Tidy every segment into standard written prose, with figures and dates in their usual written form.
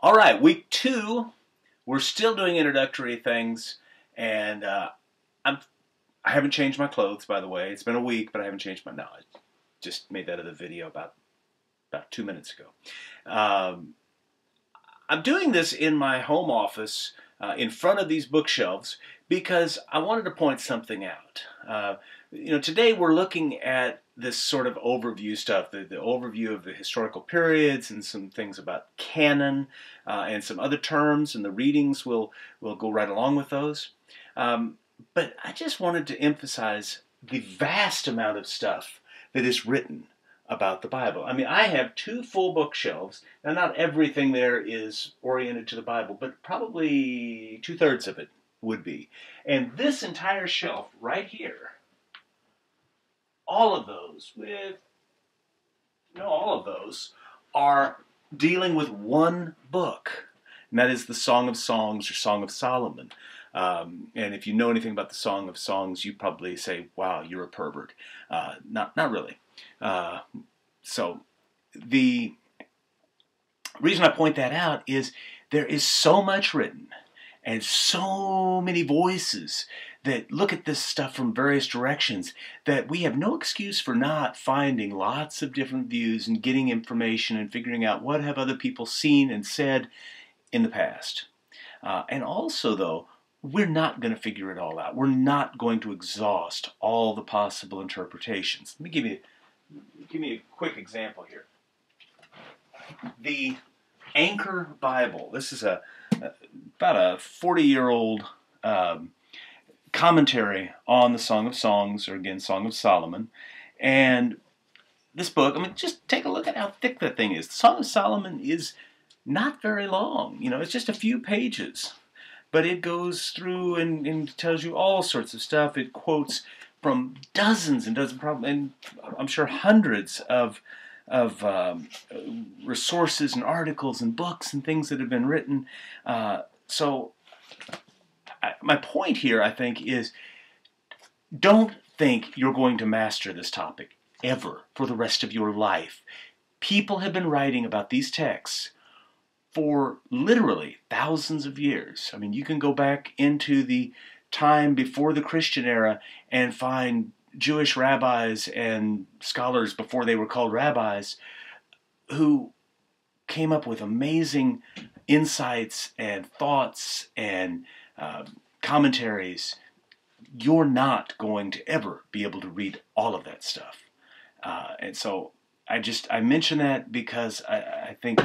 All right, week 2. We're still doing introductory things, and I haven't changed my clothes, by the way. It's been a week, but I haven't changed my. No, I just made that other video about 2 minutes ago. I'm doing this in my home office in front of these bookshelves because I wanted to point something out. Today we're looking at this sort of overview stuff, the overview of the historical periods and some things about canon and some other terms, and the readings will go right along with those. But I just wanted to emphasize the vast amount of stuff that is written about the Bible. I mean, I have 2 full bookshelves. Now, not everything there is oriented to the Bible, but probably 2/3 of it would be. And this entire shelf right here, all of those are dealing with one book, and that is the Song of Songs or Song of Solomon. And if you know anything about the Song of Songs, you probably say, "Wow, you're a pervert." Not really. So the reason I point that out is there is so much written and so many voices that look at this stuff from various directions that we have no excuse for not finding lots of different views and getting information and figuring out what have other people seen and said in the past. And also, though, we're not going to figure it all out. We're not going to exhaust all the possible interpretations. Let me give you a quick example here. The Anchor Bible. This is about a 40-year-old commentary on the Song of Songs, or again, Song of Solomon. And this book, I mean, just take a look at how thick that thing is. The Song of Solomon is not very long. It's just a few pages. But it goes through and tells you all sorts of stuff. It quotes from dozens and dozens, and I'm sure hundreds of resources and articles and books and things that have been written. My point here, I think, is don't think you're going to master this topic ever for the rest of your life. People have been writing about these texts for literally thousands of years. I mean, you can go back into the time before the Christian era and find Jewish rabbis and scholars before they were called rabbis who came up with amazing insights and thoughts and commentaries. You're not going to ever be able to read all of that stuff. And so I mention that because I think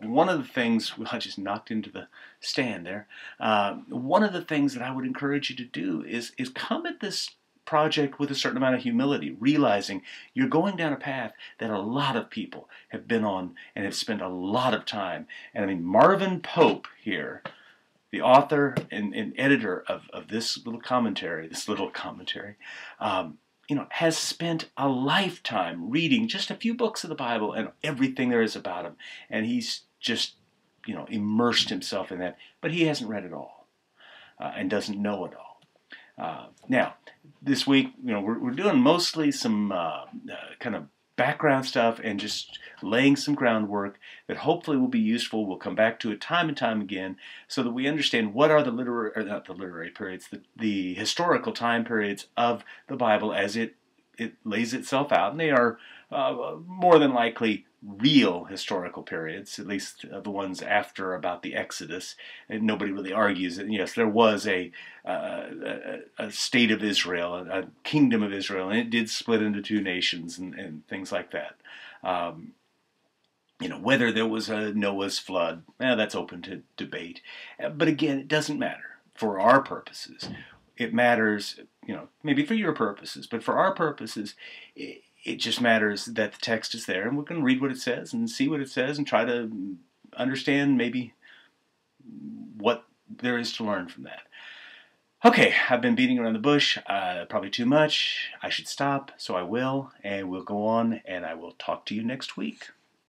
one of the things, well, I just knocked into the stand there. One of the things that I would encourage you to do is come at this project with a certain amount of humility, realizing you're going down a path that a lot of people have been on and have spent a lot of time. And I mean, Marvin Pope here, the author and editor of this little commentary, has spent a lifetime reading just a few books of the Bible and everything there is about him. And he's just, immersed himself in that. But he hasn't read it all and doesn't know it all. Now, this week, we're doing mostly some kind of background stuff and just laying some groundwork that hopefully will be useful. We'll come back to it time and time again so that we understand what are the historical time periods of the Bible as it lays itself out. And they are more than likely real historical periods, at least the ones after about the Exodus. And nobody really argues that, yes, there was a state of Israel, a kingdom of Israel, and it did split into 2 nations and things like that. Whether there was a Noah's flood, that's open to debate. But again, it doesn't matter for our purposes. It matters, maybe for your purposes, but for our purposes, it just matters that the text is there, and we can read what it says and see what it says and try to understand maybe what there is to learn from that. Okay, I've been beating around the bush, probably too much. I should stop, so I will, and we'll go on, and I will talk to you next week.